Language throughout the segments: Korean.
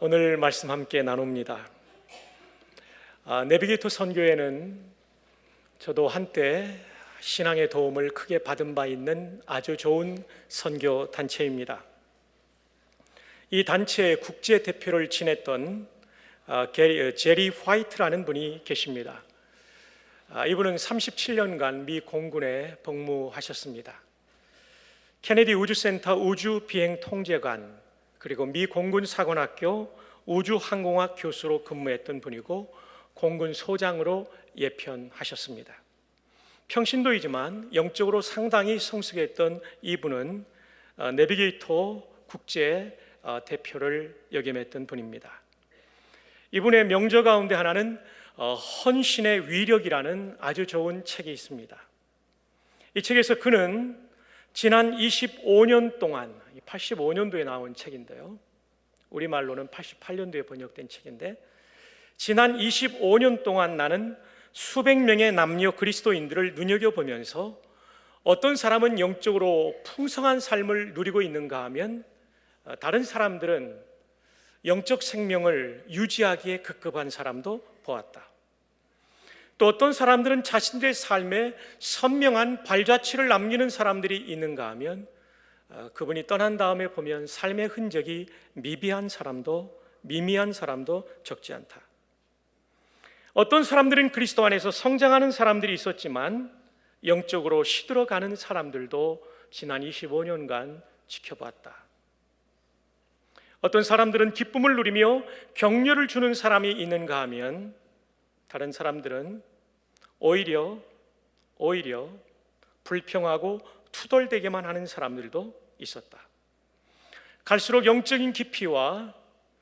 오늘 말씀 함께 나눕니다. 내비게이터 선교회는 저도 한때 신앙의 도움을 크게 받은 바 있는 아주 좋은 선교 단체입니다. 이 단체의 국제 대표를 지냈던 제리 화이트라는 분이 계십니다. 이분은 37년간 미 공군에 복무하셨습니다. 케네디 우주센터 우주비행통제관, 그리고 미 공군사관학교 우주항공학 교수로 근무했던 분이고 공군 소장으로 예편하셨습니다. 평신도이지만 영적으로 상당히 성숙했던 이분은 내비게이터 국제 대표를 역임했던 분입니다. 이분의 명저 가운데 하나는 헌신의 위력이라는 아주 좋은 책이 있습니다. 이 책에서 그는 지난 25년 동안, 85년도에 나온 책인데요, 우리말로는 88년도에 번역된 책인데, 지난 25년 동안 나는 수백 명의 남녀 그리스도인들을 눈여겨보면서 어떤 사람은 영적으로 풍성한 삶을 누리고 있는가 하면 다른 사람들은 영적 생명을 유지하기에 급급한 사람도 보았다. 또 어떤 사람들은 자신들의 삶에 선명한 발자취를 남기는 사람들이 있는가 하면 그분이 떠난 다음에 보면 삶의 흔적이 미미한 사람도 적지 않다. 어떤 사람들은 그리스도 안에서 성장하는 사람들이 있었지만 영적으로 시들어가는 사람들도 지난 25년간 지켜봤다. 어떤 사람들은 기쁨을 누리며 격려를 주는 사람이 있는가 하면 다른 사람들은 오히려 불평하고 투덜대게만 하는 사람들도 있었다. 갈수록 영적인 깊이와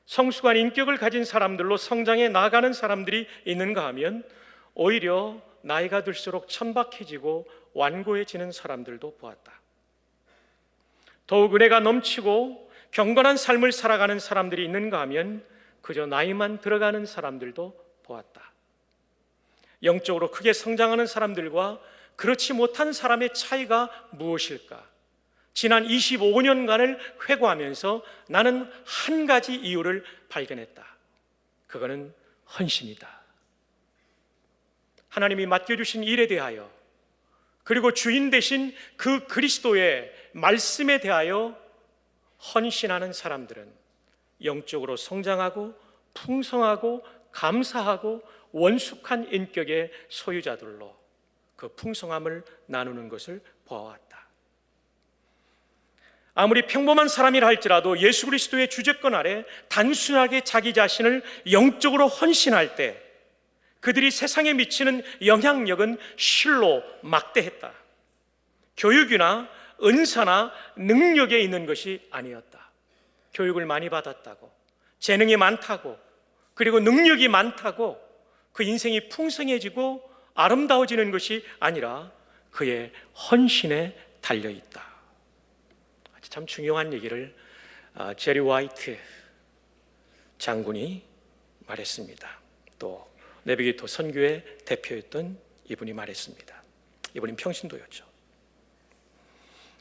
성숙한 인격을 가진 사람들로 성장해 나아가는 사람들이 있는가 하면 오히려 나이가 들수록 천박해지고 완고해지는 사람들도 보았다. 더욱 은혜가 넘치고 경건한 삶을 살아가는 사람들이 있는가 하면 그저 나이만 들어가는 사람들도 보았다. 영적으로 크게 성장하는 사람들과 그렇지 못한 사람의 차이가 무엇일까? 지난 25년간을 회고하면서 나는 한 가지 이유를 발견했다. 그거는 헌신이다. 하나님이 맡겨주신 일에 대하여, 그리고 주인 되신 그 그리스도의 말씀에 대하여 헌신하는 사람들은 영적으로 성장하고 풍성하고 감사하고 원숙한 인격의 소유자들로 그 풍성함을 나누는 것을 보아왔다. 아무리 평범한 사람이라 할지라도 예수 그리스도의 주재권 아래 단순하게 자기 자신을 영적으로 헌신할 때 그들이 세상에 미치는 영향력은 실로 막대했다. 교육이나 은사나 능력에 있는 것이 아니었다. 교육을 많이 받았다고, 재능이 많다고, 그리고 능력이 많다고 그 인생이 풍성해지고 아름다워지는 것이 아니라 그의 헌신에 달려있다. 참 중요한 얘기를 제리 화이트 장군이 말했습니다. 또 내비게이터 선교의 대표였던 이분이 말했습니다. 이분은 평신도였죠.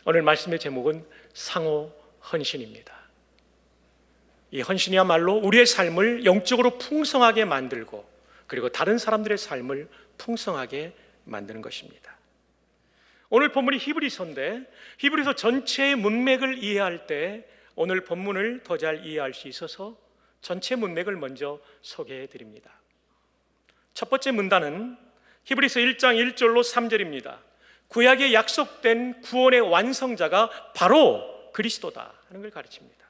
오늘 말씀의 제목은 상호 헌신입니다. 이 헌신이야말로 우리의 삶을 영적으로 풍성하게 만들고 그리고 다른 사람들의 삶을 풍성하게 만드는 것입니다. 오늘 본문이 히브리서인데 히브리서 전체의 문맥을 이해할 때 오늘 본문을 더 잘 이해할 수 있어서 전체 문맥을 먼저 소개해 드립니다. 첫 번째 문단은 히브리서 1장 1절로 3절입니다. 구약에 약속된 구원의 완성자가 바로 그리스도다 하는 걸 가르칩니다.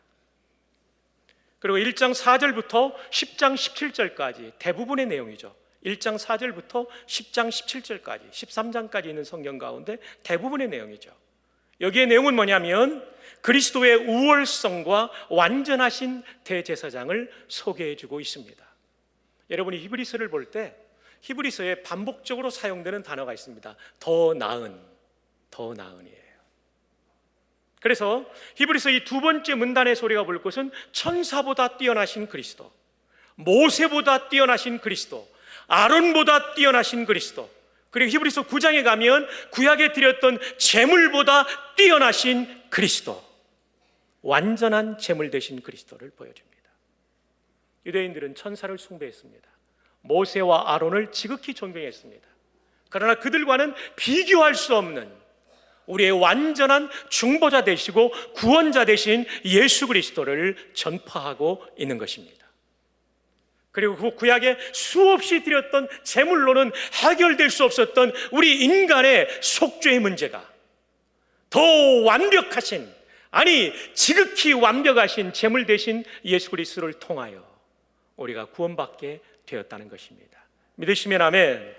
그리고 1장 4절부터 10장 17절까지 대부분의 내용이죠. 1장 4절부터 10장 17절까지 13장까지 있는 성경 가운데 대부분의 내용이죠. 여기에 내용은 뭐냐면 그리스도의 우월성과 완전하신 대제사장을 소개해주고 있습니다. 여러분이 히브리서를 볼 때 히브리서에 반복적으로 사용되는 단어가 있습니다. 더 나은이에요. 그래서 히브리서 이 두 번째 문단에서 우리가 볼 것은 천사보다 뛰어나신 그리스도, 모세보다 뛰어나신 그리스도, 아론보다 뛰어나신 그리스도, 그리고 히브리서 9장에 가면 구약에 드렸던 제물보다 뛰어나신 그리스도, 완전한 제물 되신 그리스도를 보여줍니다. 유대인들은 천사를 숭배했습니다. 모세와 아론을 지극히 존경했습니다. 그러나 그들과는 비교할 수 없는 우리의 완전한 중보자 되시고 구원자 되신 예수 그리스도를 전파하고 있는 것입니다. 그리고 그 구약에 수없이 드렸던 제물로는 해결될 수 없었던 우리 인간의 속죄의 문제가 더 완벽하신, 아니 지극히 완벽하신 제물 되신 예수 그리스도를 통하여 우리가 구원받게 되었다는 것입니다. 믿으시면 아멘.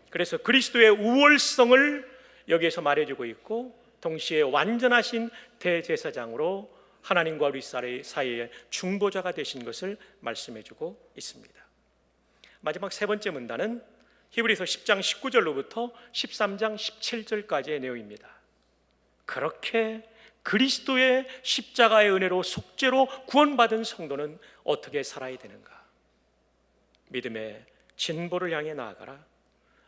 그래서 그리스도의 우월성을 여기에서 말해주고 있고, 동시에 완전하신 대제사장으로 하나님과 우리 사이의 중보자가 되신 것을 말씀해주고 있습니다. 마지막 세 번째 문단은 히브리서 10장 19절로부터 13장 17절까지의 내용입니다. 그렇게 그리스도의 십자가의 은혜로 속죄로 구원받은 성도는 어떻게 살아야 되는가? 믿음의 진보를 향해 나아가라.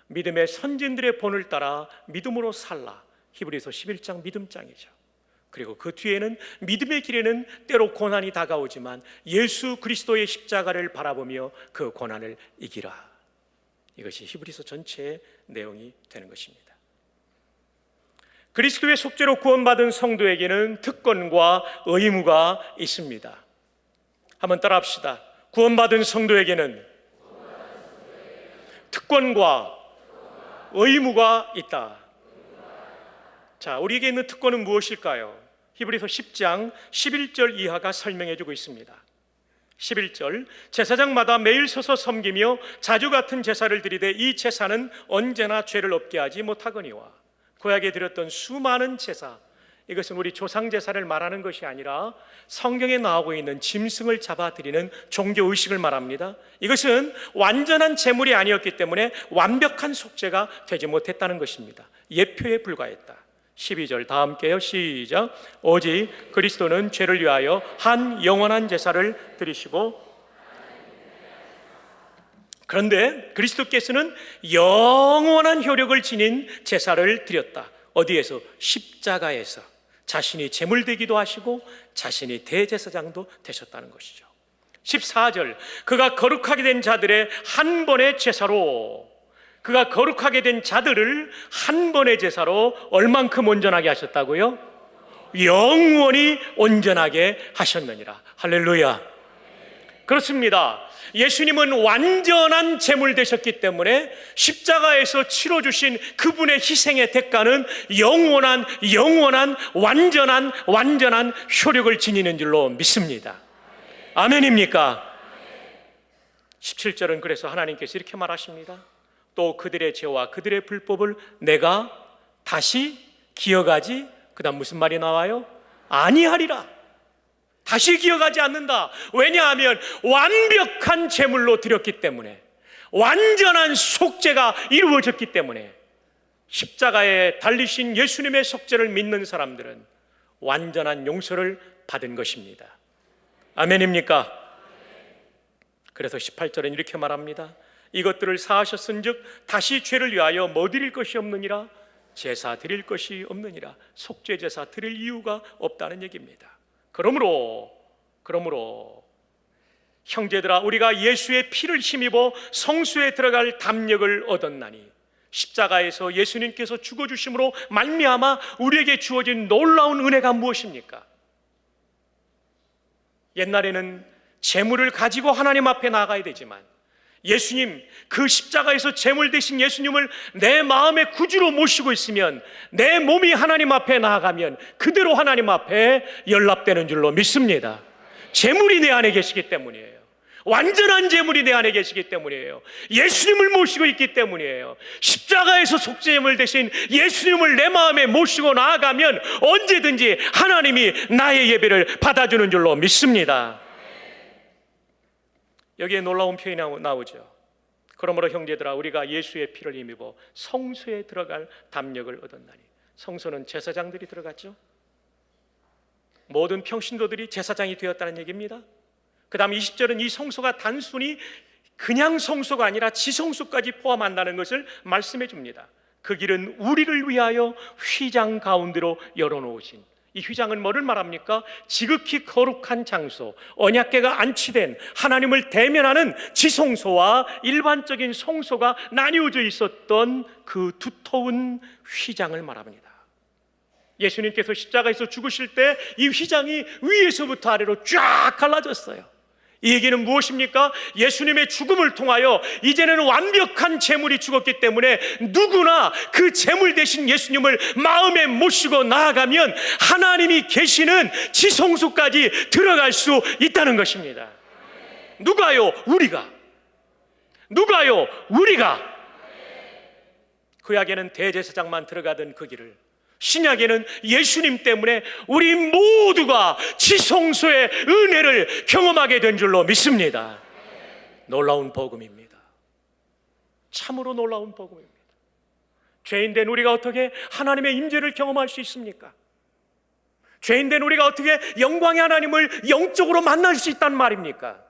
믿음의 선진들의 본을 따라 믿음으로 살라. 히브리서 11장 믿음장이죠. 그리고 그 뒤에는 믿음의 길에는 때로 고난이 다가오지만 예수 그리스도의 십자가를 바라보며 그 고난을 이기라. 이것이 히브리서 전체의 내용이 되는 것입니다. 그리스도의 속죄로 구원받은 성도에게는 특권과 의무가 있습니다. 한번 따라합시다. 구원받은 성도에게는 특권과 의무가 있다. 자, 우리에게 있는 특권은 무엇일까요? 히브리서 10장 11절 이하가 설명해주고 있습니다. 11절, 제사장마다 매일 서서 섬기며 자주 같은 제사를 드리되 이 제사는 언제나 죄를 없게 하지 못하거니와. 구약에 드렸던 수많은 제사, 이것은 우리 조상 제사를 말하는 것이 아니라 성경에 나오고 있는 짐승을 잡아 드리는 종교 의식을 말합니다. 이것은 완전한 제물이 아니었기 때문에 완벽한 속죄가 되지 못했다는 것입니다. 예표에 불과했다. 12절 다 함께요. 시작. 오직 그리스도는 죄를 위하여 한 영원한 제사를 드리시고, 그런데 그리스도께서는 영원한 효력을 지닌 제사를 드렸다. 어디에서? 십자가에서 자신이 제물되기도 하시고 자신이 대제사장도 되셨다는 것이죠. 14절, 그가 거룩하게 된 자들의 한 번의 제사로, 그가 거룩하게 된 자들을 한 번의 제사로 얼만큼 온전하게 하셨다고요? 영원히 온전하게 하셨느니라. 할렐루야. 그렇습니다. 예수님은 완전한 제물 되셨기 때문에 십자가에서 치러주신 그분의 희생의 대가는 영원한 완전한 효력을 지니는 줄로 믿습니다. 아멘입니까? 17절은 그래서 하나님께서 이렇게 말하십니다. 또 그들의 죄와 그들의 불법을 내가 다시 기억하지, 그 다음 무슨 말이 나와요? 아니하리라. 다시 기억하지 않는다. 왜냐하면 완벽한 제물로 드렸기 때문에, 완전한 속죄가 이루어졌기 때문에, 십자가에 달리신 예수님의 속죄를 믿는 사람들은 완전한 용서를 받은 것입니다. 아멘입니까? 그래서 18절엔 이렇게 말합니다. 이것들을 사하셨은즉 다시 죄를 위하여 뭐 드릴 것이 없느니라. 제사 드릴 것이 없느니라. 속죄 제사 드릴 이유가 없다는 얘기입니다. 그러므로 형제들아, 우리가 예수의 피를 힘입어 성수에 들어갈 담력을 얻었나니, 십자가에서 예수님께서 죽어주심으로 말미암아 우리에게 주어진 놀라운 은혜가 무엇입니까? 옛날에는 제물을 가지고 하나님 앞에 나아가야 되지만, 예수님, 그 십자가에서 제물 되신 예수님을 내 마음의 구주로 모시고 있으면, 내 몸이 하나님 앞에 나아가면 그대로 하나님 앞에 연락되는 줄로 믿습니다. 제물이 내 안에 계시기 때문이에요. 완전한 제물이 내 안에 계시기 때문이에요. 예수님을 모시고 있기 때문이에요. 십자가에서 속죄제물 되신 예수님을 내 마음에 모시고 나아가면 언제든지 하나님이 나의 예배를 받아주는 줄로 믿습니다. 여기에 놀라운 표현이 나오죠. 그러므로 형제들아, 우리가 예수의 피를 힘입어 성소에 들어갈 담력을 얻었나니. 성소는 제사장들이 들어갔죠. 모든 평신도들이 제사장이 되었다는 얘기입니다. 그 다음 20절은 이 성소가 단순히 그냥 성소가 아니라 지성소까지 포함한다는 것을 말씀해 줍니다. 그 길은 우리를 위하여 휘장 가운데로 열어놓으신, 이 휘장은 뭐를 말합니까? 지극히 거룩한 장소, 언약궤가 안치된 하나님을 대면하는 지성소와 일반적인 성소가 나뉘어져 있었던 그 두터운 휘장을 말합니다. 예수님께서 십자가에서 죽으실 때 이 휘장이 위에서부터 아래로 쫙 갈라졌어요. 이 얘기는 무엇입니까? 예수님의 죽음을 통하여 이제는 완벽한 제물이 죽었기 때문에 누구나 그 제물 대신 예수님을 마음에 모시고 나아가면 하나님이 계시는 지성소까지 들어갈 수 있다는 것입니다. 누가요? 우리가. 누가요? 우리가. 구약에는 대제사장만 들어가던 그 길을, 신약에는 예수님 때문에 우리 모두가 지성소의 은혜를 경험하게 된 줄로 믿습니다. 놀라운 복음입니다. 참으로 놀라운 복음입니다. 죄인된 우리가 어떻게 하나님의 임재를 경험할 수 있습니까? 죄인된 우리가 어떻게 영광의 하나님을 영적으로 만날 수 있단 말입니까?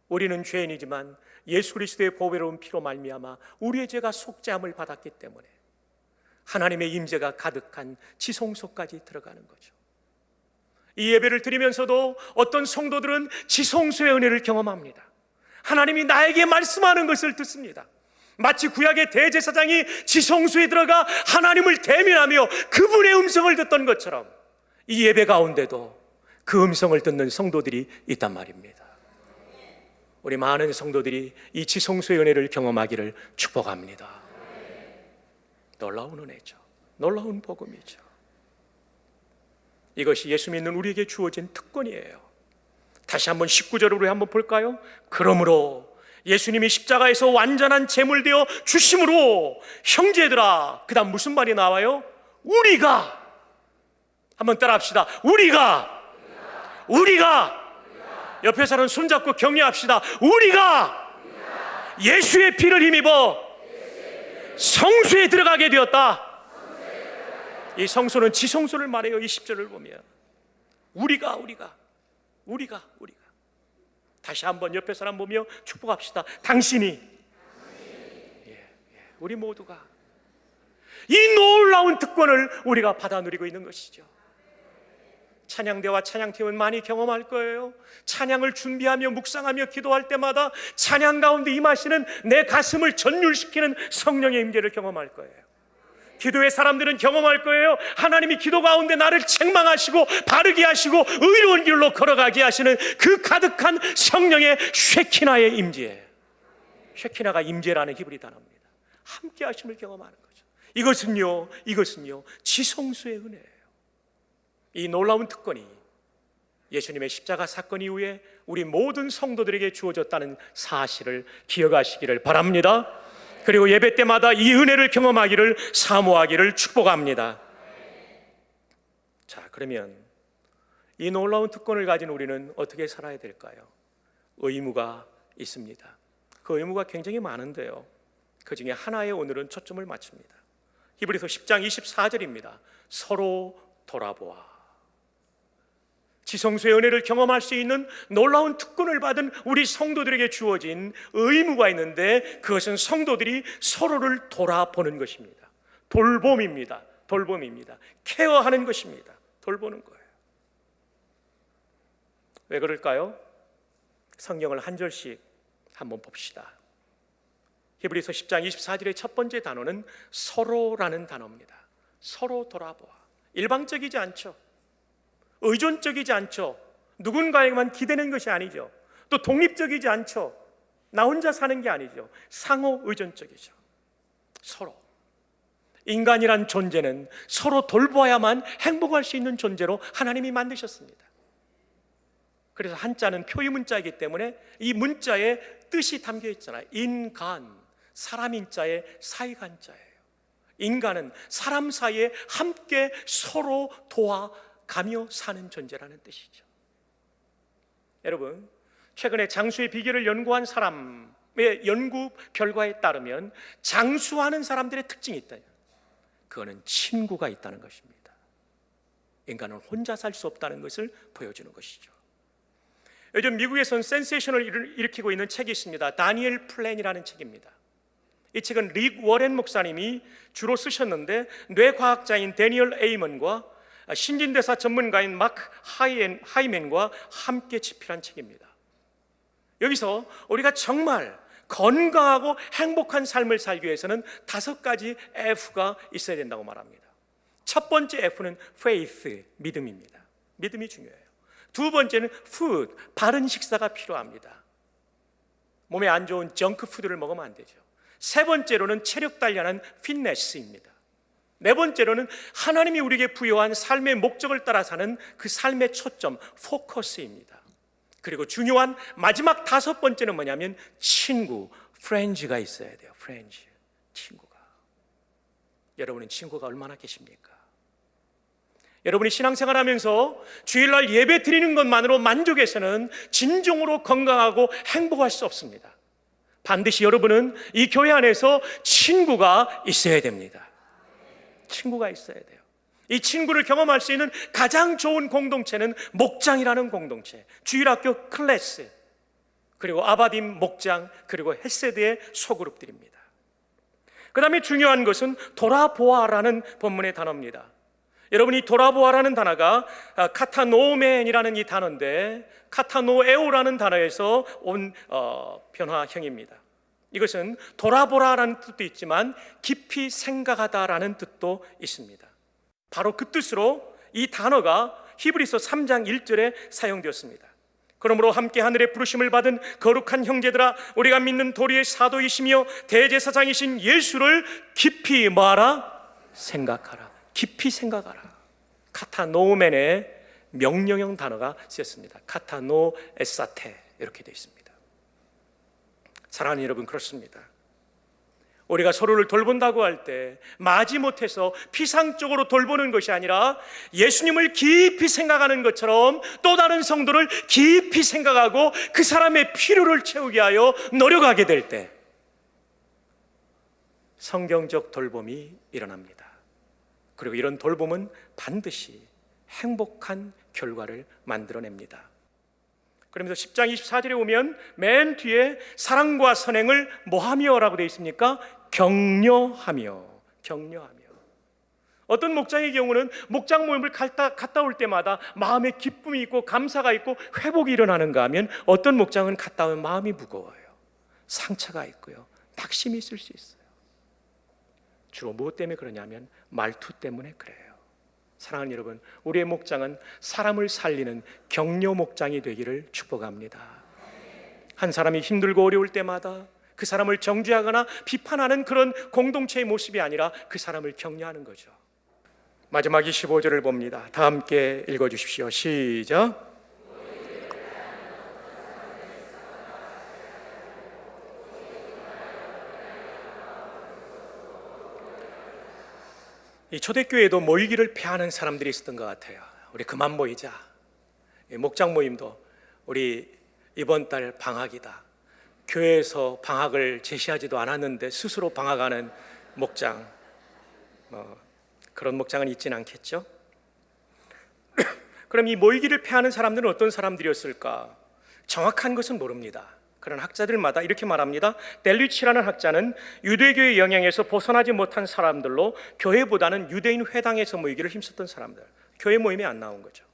우리는 죄인이지만 예수 그리스도의 보배로운 피로 말미암아 우리의 죄가 속죄함을 받았기 때문에 하나님의 임재가 가득한 지성소까지 들어가는 거죠. 이 예배를 드리면서도 어떤 성도들은 지성소의 은혜를 경험합니다. 하나님이 나에게 말씀하는 것을 듣습니다. 마치 구약의 대제사장이 지성소에 들어가 하나님을 대면하며 그분의 음성을 듣던 것처럼 이 예배 가운데도 그 음성을 듣는 성도들이 있단 말입니다. 우리 많은 성도들이 이 지성소의 은혜를 경험하기를 축복합니다. 놀라운 은혜죠. 놀라운 복음이죠. 이것이 예수 믿는 우리에게 주어진 특권이에요. 다시 한번 19절을 우리 한번 볼까요? 그러므로 예수님이 십자가에서 완전한 제물 되어 주심으로 형제들아, 그 다음 무슨 말이 나와요? 우리가, 한번 따라 합시다. 우리가 옆에 사람 손잡고 격려합시다. 우리가 예수의 피를 힘입어 성소에 들어가게 되었다. 이 성소는 지성소를 말해요. 이 10절을 보면 우리가 다시 한번 옆에 사람 보며 축복합시다. 당신이 우리 모두가 이 놀라운 특권을 우리가 받아 누리고 있는 것이죠. 찬양대와 찬양팀은 많이 경험할 거예요. 찬양을 준비하며 묵상하며 기도할 때마다 찬양 가운데 임하시는 내 가슴을 전율시키는 성령의 임재를 경험할 거예요. 기도의 사람들은 경험할 거예요. 하나님이 기도 가운데 나를 책망하시고 바르게 하시고 의로운 길로 걸어가게 하시는 그 가득한 성령의 쉐키나의 임재. 쉐키나가 임재라는 히브리 단어입니다. 함께 하심을 경험하는 거죠. 이것은요 지성소의 은혜예요. 이 놀라운 특권이 예수님의 십자가 사건 이후에 우리 모든 성도들에게 주어졌다는 사실을 기억하시기를 바랍니다. 그리고 예배 때마다 이 은혜를 경험하기를 사모하기를 축복합니다. 자, 그러면 이 놀라운 특권을 가진 우리는 어떻게 살아야 될까요? 의무가 있습니다. 그 의무가 굉장히 많은데요, 그 중에 하나에 오늘은 초점을 맞춥니다. 히브리서 10장 24절입니다. 서로 돌아보아. 지성소의 은혜를 경험할 수 있는 놀라운 특권을 받은 우리 성도들에게 주어진 의무가 있는데, 그것은 성도들이 서로를 돌아보는 것입니다. 돌봄입니다. 케어하는 것입니다. 돌보는 거예요. 왜 그럴까요? 성경을 한 절씩 한번 봅시다. 히브리서 10장 24절의 첫 번째 단어는 서로라는 단어입니다. 서로 돌아보아. 일방적이지 않죠. 의존적이지 않죠. 누군가에게만 기대는 것이 아니죠. 또 독립적이지 않죠. 나 혼자 사는 게 아니죠. 상호 의존적이죠. 서로. 인간이란 존재는 서로 돌보아야만 행복할 수 있는 존재로 하나님이 만드셨습니다. 그래서 한자는 표의 문자이기 때문에 이 문자에 뜻이 담겨 있잖아요. 인간, 사람 인자에 사이간자예요. 인간은 사람 사이에 함께 서로 도와가며 사는 존재라는 뜻이죠. 여러분, 최근에 장수의 비결을 연구한 사람의 연구 결과에 따르면 장수하는 사람들의 특징이 있다. 그거는 친구가 있다는 것입니다. 인간은 혼자 살 수 없다는 것을 보여주는 것이죠. 요즘 미국에서는 센세이션을 일으키고 있는 책이 있습니다. 다니엘 플랜이라는 책입니다. 이 책은 릭 워렌 목사님이 주로 쓰셨는데, 뇌과학자인 데니얼 에이먼과 신진대사 전문가인 마크 하이맨과 함께 집필한 책입니다. 여기서 우리가 정말 건강하고 행복한 삶을 살기 위해서는 5가지 F가 있어야 된다고 말합니다. 첫 번째 F는 faith, 믿음입니다. 믿음이 중요해요. 두 번째는 food, 바른 식사가 필요합니다. 몸에 안 좋은 정크푸드를 먹으면 안 되죠. 세 번째로는 체력 단련한 fitness입니다. 네 번째로는 하나님이 우리에게 부여한 삶의 목적을 따라 사는 그 삶의 초점, 포커스입니다. 그리고 중요한 마지막 5번째는 뭐냐면 친구, friends가 있어야 돼요. friends, 친구가. 여러분은 친구가 얼마나 계십니까? 여러분이 신앙생활하면서 주일날 예배 드리는 것만으로 만족해서는 진정으로 건강하고 행복할 수 없습니다. 반드시 여러분은 이 교회 안에서 친구가 있어야 됩니다. 친구가 있어야 돼요. 이 친구를 경험할 수 있는 가장 좋은 공동체는 목장이라는 공동체, 주일학교 클래스, 그리고 아바딤 목장, 그리고 헤세드의 소그룹들입니다. 그 다음에 중요한 것은 돌아보아라는 본문의 단어입니다. 여러분이 돌아보아라는 단어가 카타노멘이라는 이 단어인데 카타노에오라는 단어에서 온 변화형입니다. 이것은 돌아보라라는 뜻도 있지만 깊이 생각하다라는 뜻도 있습니다. 바로 그 뜻으로 이 단어가 히브리서 3장 1절에 사용되었습니다. 그러므로 함께 하늘의 부르심을 받은 거룩한 형제들아, 우리가 믿는 도리의 사도이시며 대제사장이신 예수를 깊이 뭐하라? 생각하라. 깊이 생각하라. 카타노멘의 명령형 단어가 쓰였습니다. 카타노에사테 이렇게 되어 있습니다. 사랑하는 여러분, 그렇습니다. 우리가 서로를 돌본다고 할 때 마지못해서 피상적으로 돌보는 것이 아니라 예수님을 깊이 생각하는 것처럼 또 다른 성도를 깊이 생각하고 그 사람의 필요를 채우게 하여 노력하게 될 때 성경적 돌봄이 일어납니다. 그리고 이런 돌봄은 반드시 행복한 결과를 만들어냅니다. 그러면서 10장 24절에 오면 맨 뒤에 사랑과 선행을 뭐하며 라고 되어 있습니까? 격려하며. 어떤 목장의 경우는 목장 모임을 갔다 올 때마다 마음에 기쁨이 있고 감사가 있고 회복이 일어나는가 하면 어떤 목장은 갔다 오면 마음이 무거워요. 상처가 있고요, 낙심이 있을 수 있어요. 주로 무엇 때문에 그러냐면 말투 때문에 그래요. 사랑하는 여러분, 우리의 목장은 사람을 살리는 격려 목장이 되기를 축복합니다. 한 사람이 힘들고 어려울 때마다 그 사람을 정죄하거나 비판하는 그런 공동체의 모습이 아니라 그 사람을 격려하는 거죠. 마지막 25절을 봅니다. 다 함께 읽어주십시오. 시작. 이 초대교회에도 모이기를 패하는 사람들이 있었던 것 같아요. 우리 그만 모이자. 목장 모임도 우리 이번 달 방학이다. 교회에서 방학을 제시하지도 않았는데 스스로 방학하는 목장, 그런 목장은 있지는 않겠죠? 그럼 이 모이기를 패하는 사람들은 어떤 사람들이었을까? 정확한 것은 모릅니다. 그런 학자들마다 이렇게 말합니다. 델리치라는 학자는 유대교의 영향에서 벗어나지 못한 사람들로 교회보다는 유대인 회당에서 모이기를 힘썼던 사람들, 교회 모임에 안 나온 거죠.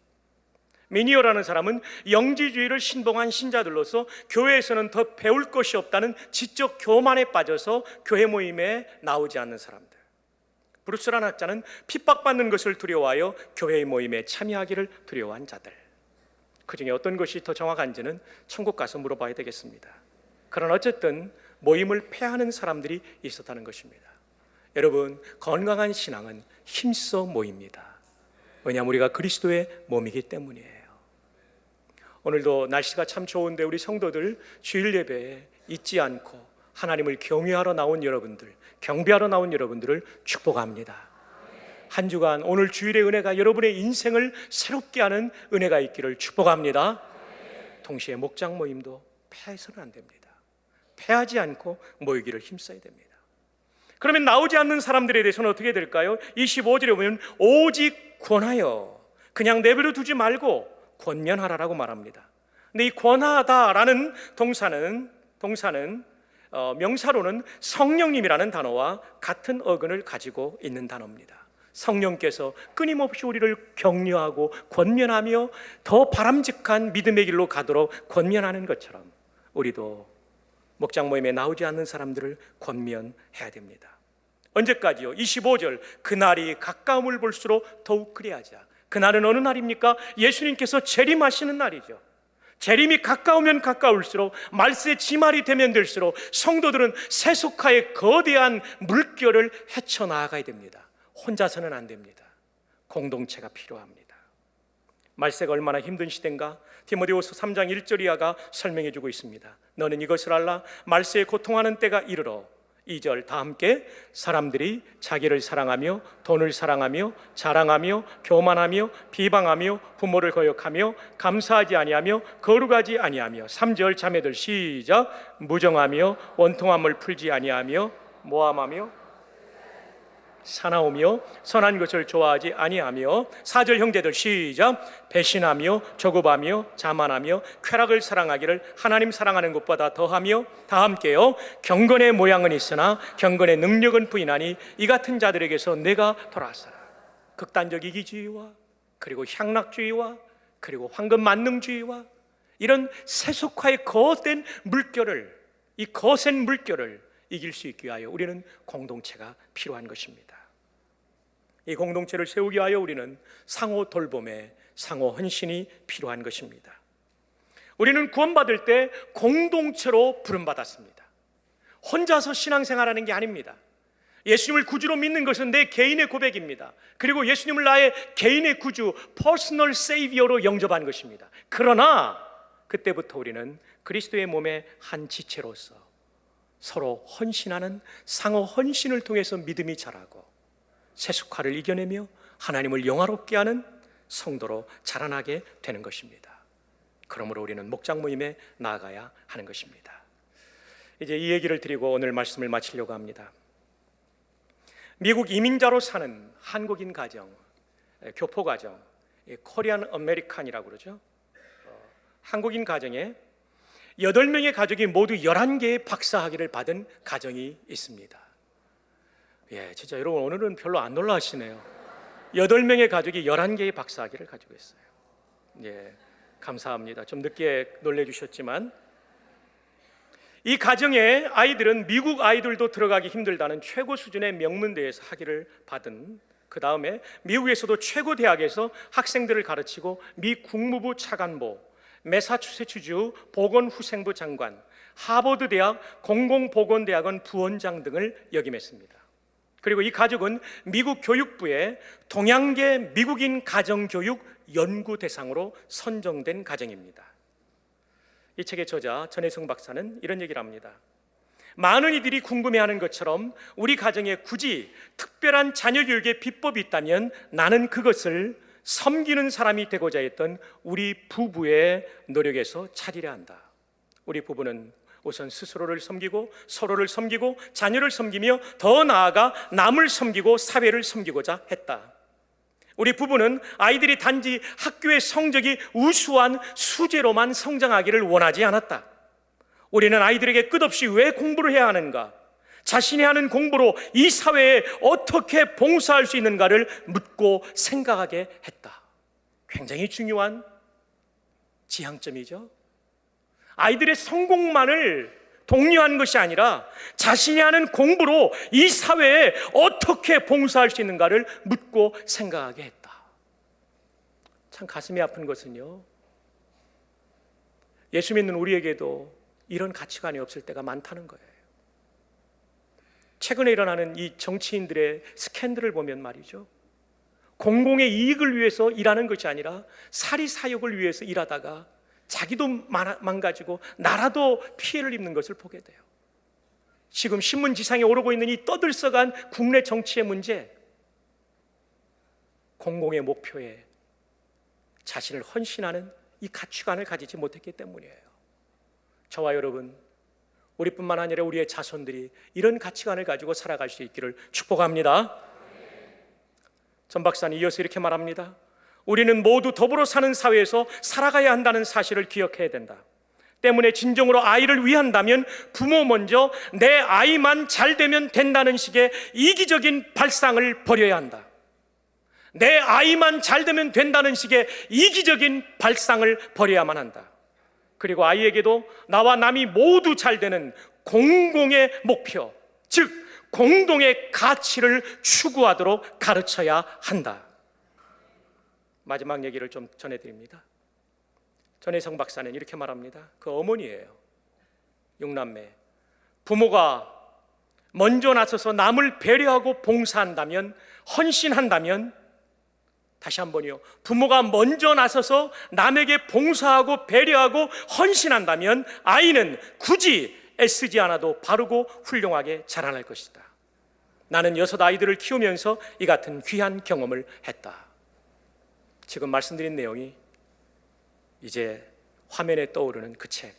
미니어라는 사람은 영지주의를 신봉한 신자들로서 교회에서는 더 배울 것이 없다는 지적 교만에 빠져서 교회 모임에 나오지 않는 사람들. 브루스라는 학자는 핍박받는 것을 두려워하여 교회 모임에 참여하기를 두려워한 자들. 그 중에 어떤 것이 더 정확한지는 천국 가서 물어봐야 되겠습니다. 그러나 어쨌든 모임을 패하는 사람들이 있었다는 것입니다. 여러분, 건강한 신앙은 힘써 모입니다. 왜냐하면 우리가 그리스도의 몸이기 때문이에요. 오늘도 날씨가 참 좋은데 우리 성도들 주일 예배에 잊지 않고 하나님을 경외하러 나온 여러분들, 경배하러 나온 여러분들을 축복합니다. 한 주간 오늘 주일의 은혜가 여러분의 인생을 새롭게 하는 은혜가 있기를 축복합니다. 동시에 목장 모임도 패해서는 안 됩니다. 패하지 않고 모이기를 힘써야 됩니다. 그러면 나오지 않는 사람들에 대해서는 어떻게 될까요? 25절에 보면 오직 권하여, 그냥 내버려 두지 말고 권면하라라고 말합니다. 근데 이 권하다라는 동사는 명사로는 성령님이라는 단어와 같은 어근을 가지고 있는 단어입니다. 성령께서 끊임없이 우리를 격려하고 권면하며 더 바람직한 믿음의 길로 가도록 권면하는 것처럼 우리도 목장 모임에 나오지 않는 사람들을 권면해야 됩니다. 언제까지요? 25절, 그날이 가까움을 볼수록 더욱 그리하자. 그날은 어느 날입니까? 예수님께서 재림하시는 날이죠. 재림이 가까우면 가까울수록, 말세의 지말이 되면 될수록 성도들은 세속화의 거대한 물결을 헤쳐나가야 됩니다. 혼자서는 안 됩니다. 공동체가 필요합니다. 말세가 얼마나 힘든 시대인가? 디모데후서 3장 1절 이하가 설명해 주고 있습니다. 너는 이것을 알라. 말세에 고통하는 때가 이르러. 2절 다 함께, 사람들이 자기를 사랑하며 돈을 사랑하며 자랑하며 교만하며 비방하며 부모를 거역하며 감사하지 아니하며 거룩하지 아니하며. 3절 자매들 시작, 무정하며 원통함을 풀지 아니하며 모함하며 사나우며 선한 것을 좋아하지 아니하며. 4절 형제들 시작, 배신하며 조급하며 자만하며 쾌락을 사랑하기를 하나님 사랑하는 것보다 더하며. 다 함께요. 경건의 모양은 있으나 경건의 능력은 부인하니 이 같은 자들에게서 내가 돌아서라. 극단적 이기주의와 그리고 향락주의와 그리고 황금 만능주의와 이런 세속화의 거센 물결을, 이 거센 물결을 이길 수 있기 위하여 우리는 공동체가 필요한 것입니다. 이 공동체를 세우기 위하여 우리는 상호 돌봄에 상호 헌신이 필요한 것입니다. 우리는 구원받을 때 공동체로 부름받았습니다. 혼자서 신앙생활하는 게 아닙니다. 예수님을 구주로 믿는 것은 내 개인의 고백입니다. 그리고 예수님을 나의 개인의 구주, 퍼스널 세이비어로 영접한 것입니다. 그러나 그때부터 우리는 그리스도의 몸의 한 지체로서 서로 헌신하는 상호 헌신을 통해서 믿음이 자라고 세속화를 이겨내며 하나님을 영화롭게 하는 성도로 자라나게 되는 것입니다. 그러므로 우리는 목장 모임에 나아가야 하는 것입니다. 이제 이 얘기를 드리고 오늘 말씀을 마치려고 합니다. 미국 이민자로 사는 한국인 가정, 교포 가정, 코리안 아메리칸이라고 그러죠. 한국인 가정에 8명의 가족이 모두 11개의 박사학위를 받은 가정이 있습니다. 진짜 여러분 오늘은 별로 안 놀라시네요. 8명의 가족이 11개의 박사학위를 가지고 있어요. 감사합니다. 좀 늦게 놀래주셨지만 이 가정의 아이들은 미국 아이들도 들어가기 힘들다는 최고 수준의 명문대에서 학위를 받은, 그 다음에 미국에서도 최고 대학에서 학생들을 가르치고 미 국무부 차관보, 매사추세츠주 보건후생부 장관, 하버드 대학 공공보건대학원 부원장 등을 역임했습니다. 그리고 이 가족은 미국 교육부의 동양계 미국인 가정교육 연구 대상으로 선정된 가정입니다. 이 책의 저자 전혜성 박사는 이런 얘기를 합니다. 많은 이들이 궁금해하는 것처럼 우리 가정에 굳이 특별한 자녀 교육의 비법이 있다면 나는 그것을 섬기는 사람이 되고자 했던 우리 부부의 노력에서 찾으려 한다. 우리 부부는 우선 스스로를 섬기고 서로를 섬기고 자녀를 섬기며 더 나아가 남을 섬기고 사회를 섬기고자 했다. 우리 부부는 아이들이 단지 학교의 성적이 우수한 수재로만 성장하기를 원하지 않았다. 우리는 아이들에게 끝없이 왜 공부를 해야 하는가, 자신이 하는 공부로 이 사회에 어떻게 봉사할 수 있는가를 묻고 생각하게 했다. 굉장히 중요한 지향점이죠. 아이들의 성공만을 독려한 것이 아니라 자신이 하는 공부로 이 사회에 어떻게 봉사할 수 있는가를 묻고 생각하게 했다. 참 가슴이 아픈 것은요, 예수 믿는 우리에게도 이런 가치관이 없을 때가 많다는 거예요. 최근에 일어나는 이 정치인들의 스캔들을 보면 말이죠, 공공의 이익을 위해서 일하는 것이 아니라 사리사욕을 위해서 일하다가 자기도 망가지고 나라도 피해를 입는 것을 보게 돼요. 지금 신문지상에 오르고 있는 이 떠들썩한 국내 정치의 문제, 공공의 목표에 자신을 헌신하는 이 가치관을 가지지 못했기 때문이에요. 저와 여러분, 우리뿐만 아니라 우리의 자손들이 이런 가치관을 가지고 살아갈 수 있기를 축복합니다. 전 박사는 이어서 이렇게 말합니다. 우리는 모두 더불어 사는 사회에서 살아가야 한다는 사실을 기억해야 된다. 때문에 진정으로 아이를 위한다면 부모 먼저 내 아이만 잘 되면 된다는 식의 이기적인 발상을 버려야 한다. 내 아이만 잘 되면 된다는 식의 이기적인 발상을 버려야만 한다. 그리고 아이에게도 나와 남이 모두 잘 되는 공공의 목표, 즉 공동의 가치를 추구하도록 가르쳐야 한다. 마지막 얘기를 좀 전해드립니다. 전혜성 박사는 이렇게 말합니다. 그 어머니예요. 6남매. 부모가 먼저 나서서 남을 배려하고 봉사한다면, 헌신한다면, 다시 한번요, 부모가 먼저 나서서 남에게 봉사하고 배려하고 헌신한다면 아이는 굳이 애쓰지 않아도 바르고 훌륭하게 자라날 것이다. 나는 6 아이들을 키우면서 이 같은 귀한 경험을 했다. 지금 말씀드린 내용이 이제 화면에 떠오르는 그 책,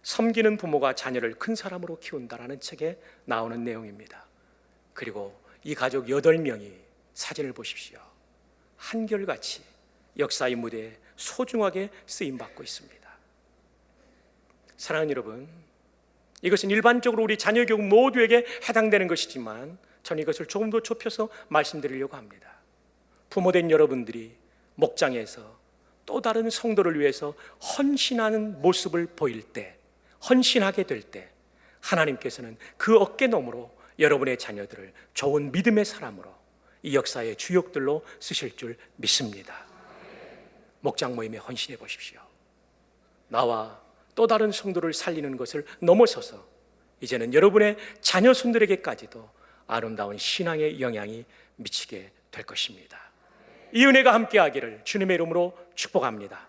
섬기는 부모가 자녀를 큰 사람으로 키운다라는 책에 나오는 내용입니다. 그리고 이 가족 8명이 사진을 보십시오. 한결같이 역사의 무대에 소중하게 쓰임받고 있습니다. 사랑하는 여러분, 이것은 일반적으로 우리 자녀교육 모두에게 해당되는 것이지만 저는 이것을 조금 더 좁혀서 말씀드리려고 합니다. 부모된 여러분들이 목장에서 또 다른 성도를 위해서 헌신하는 모습을 보일 때, 헌신하게 될 때 하나님께서는 그 어깨너머로 여러분의 자녀들을 좋은 믿음의 사람으로 이 역사의 주역들로 쓰실 줄 믿습니다. 목장 모임에 헌신해 보십시오. 나와 또 다른 성도를 살리는 것을 넘어서서 이제는 여러분의 자녀손들에게까지도 아름다운 신앙의 영향이 미치게 될 것입니다. 이 은혜가 함께하기를 주님의 이름으로 축복합니다.